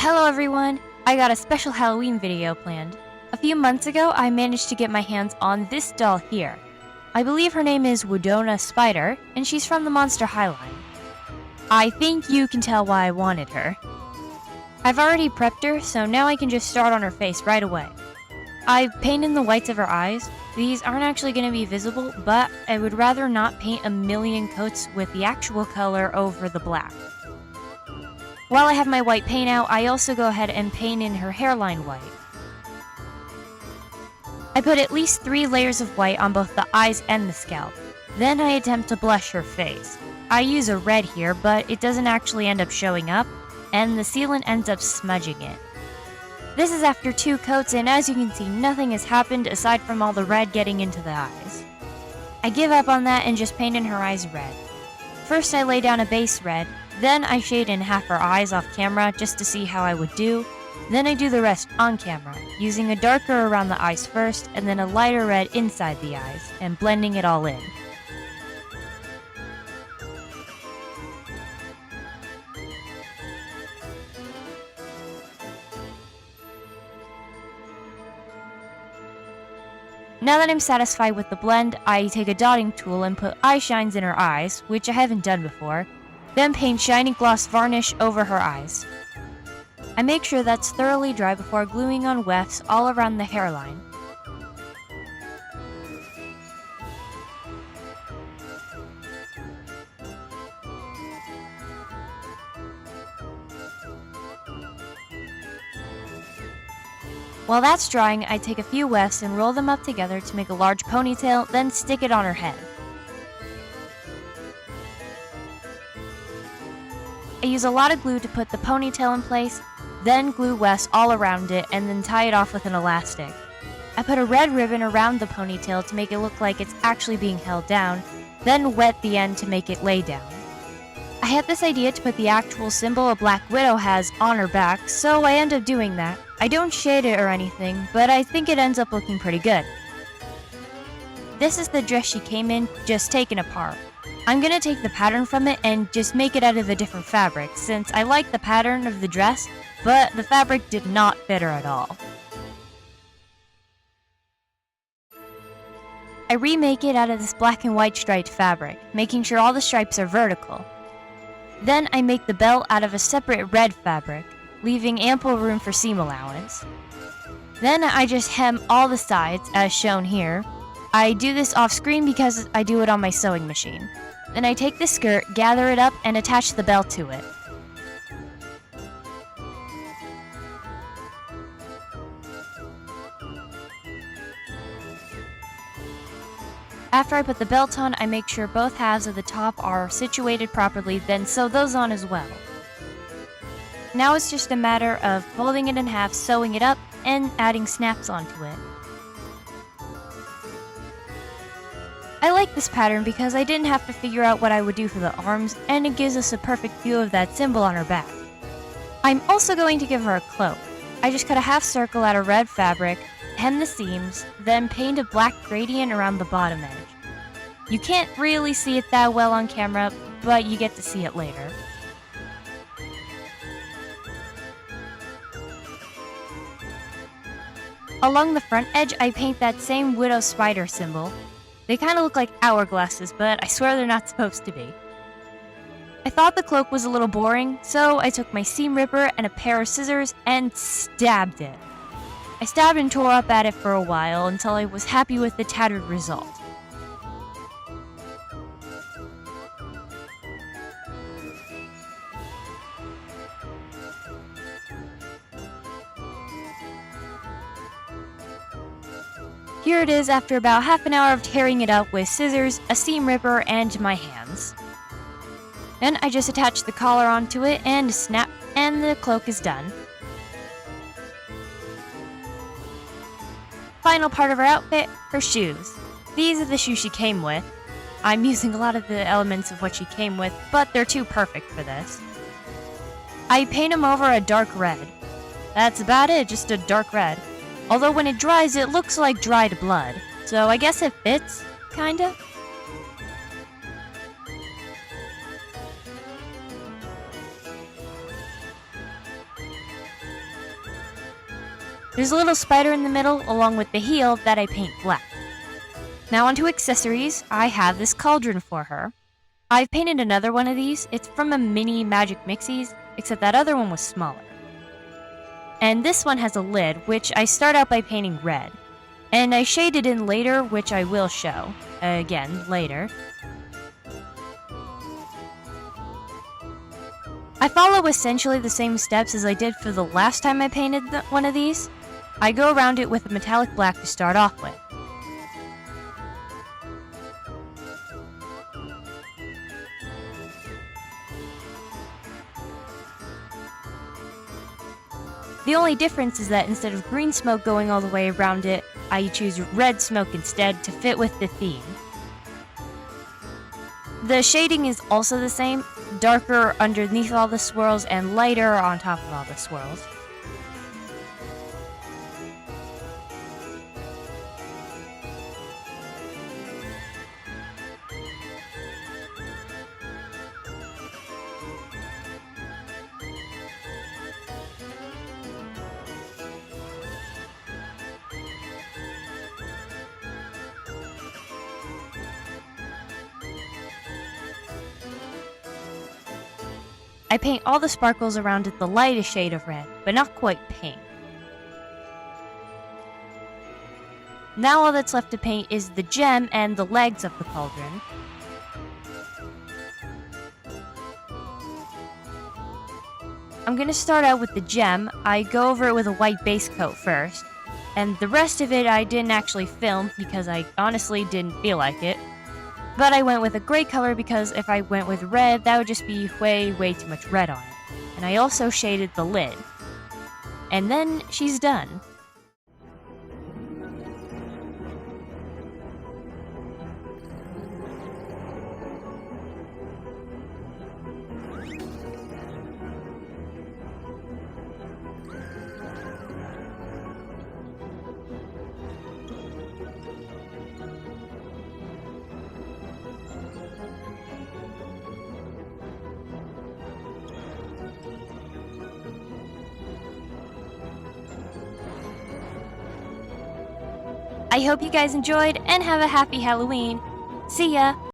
Hello everyone! I got a special Halloween video planned. A few months ago, I managed to get my hands on this doll here. I believe her name is Wodona Spider, and she's from the Monster High line. I think you can tell why I wanted her. I've already prepped her, so now I can just start on her face right away. I've painted the whites of her eyes. These aren't actually going to be visible, but I would rather not paint a million coats with the actual color over the black. While I have my white paint out, I also go ahead and paint in her hairline white. I put at least 3 layers of white on both the eyes and the scalp. Then I attempt to blush her face. I use a red here, but it doesn't actually end up showing up, and the sealant ends up smudging it. This is after 2 coats, and as you can see, nothing has happened aside from all the red getting into the eyes. I give up on that and just paint in her eyes red. First I lay down a base red, then I shade in half her eyes off camera just to see how I would do. Then I do the rest on camera, using a darker around the eyes first, and then a lighter red inside the eyes, and blending it all in. Now that I'm satisfied with the blend, I take a dotting tool and put eye shines in her eyes, which I haven't done before, then paint shiny gloss varnish over her eyes. I make sure that's thoroughly dry before gluing on wefts all around the hairline. While that's drying, I take a few wefts and roll them up together to make a large ponytail, then stick it on her head. I use a lot of glue to put the ponytail in place, then glue wefts all around it, and then tie it off with an elastic. I put a red ribbon around the ponytail to make it look like it's actually being held down, then wet the end to make it lay down. I had this idea to put the actual symbol a Black Widow has on her back, so I end up doing that. I don't shade it or anything, but I think it ends up looking pretty good. This is the dress she came in, just taken apart. I'm gonna take the pattern from it and just make it out of a different fabric, since I like the pattern of the dress, but the fabric did not fit her at all. I remake it out of this black and white striped fabric, making sure all the stripes are vertical. Then I make the belt out of a separate red fabric, leaving ample room for seam allowance. Then I just hem all the sides, as shown here. I do this off screen because I do it on my sewing machine. Then I take the skirt, gather it up, and attach the belt to it. After I put the belt on, I make sure both halves of the top are situated properly, then sew those on as well. Now it's just a matter of folding it in half, sewing it up, and adding snaps onto it. I like this pattern because I didn't have to figure out what I would do for the arms, and it gives us a perfect view of that symbol on her back. I'm also going to give her a cloak. I just cut a half circle out of red fabric, hem the seams, then paint a black gradient around the bottom edge. You can't really see it that well on camera, but you get to see it later. Along the front edge, I paint that same widow spider symbol. They kind of look like hourglasses, but I swear they're not supposed to be. I thought the cloak was a little boring, so I took my seam ripper and a pair of scissors and stabbed it. I stabbed and tore up at it for a while until I was happy with the tattered result. Here it is after about half an hour of tearing it up with scissors, a seam ripper, and my hands. Then I just attach the collar onto it and snap, and the cloak is done. Final part of her outfit, her shoes. These are the shoes she came with. I'm using a lot of the elements of what she came with, but they're too perfect for this. I paint them over a dark red. That's about it, just a dark red. Although when it dries, it looks like dried blood. So I guess it fits, kinda. There's a little spider in the middle along with the heel that I paint black. Now onto accessories. I have this cauldron for her. I've painted another one of these. It's from a mini Magic Mixies, except that other one was smaller. And this one has a lid, which I start out by painting red. And I shade it in later, which I will show. Again, later. I follow essentially the same steps as I did for the last time I painted one of these. I go around it with a metallic black to start off with. The only difference is that instead of green smoke going all the way around it, I choose red smoke instead to fit with the theme. The shading is also the same, darker underneath all the swirls and lighter on top of all the swirls. I paint all the sparkles around it the lightest shade of red, but not quite pink. Now all that's left to paint is the gem and the legs of the cauldron. I'm going to start out with the gem. I go over it with a white base coat first, and the rest of it I didn't actually film because I honestly didn't feel like it. But I went with a gray color because if I went with red, that would just be way too much red on it. And I also shaded the lid. And then she's done. I hope you guys enjoyed and have a happy Halloween. See ya!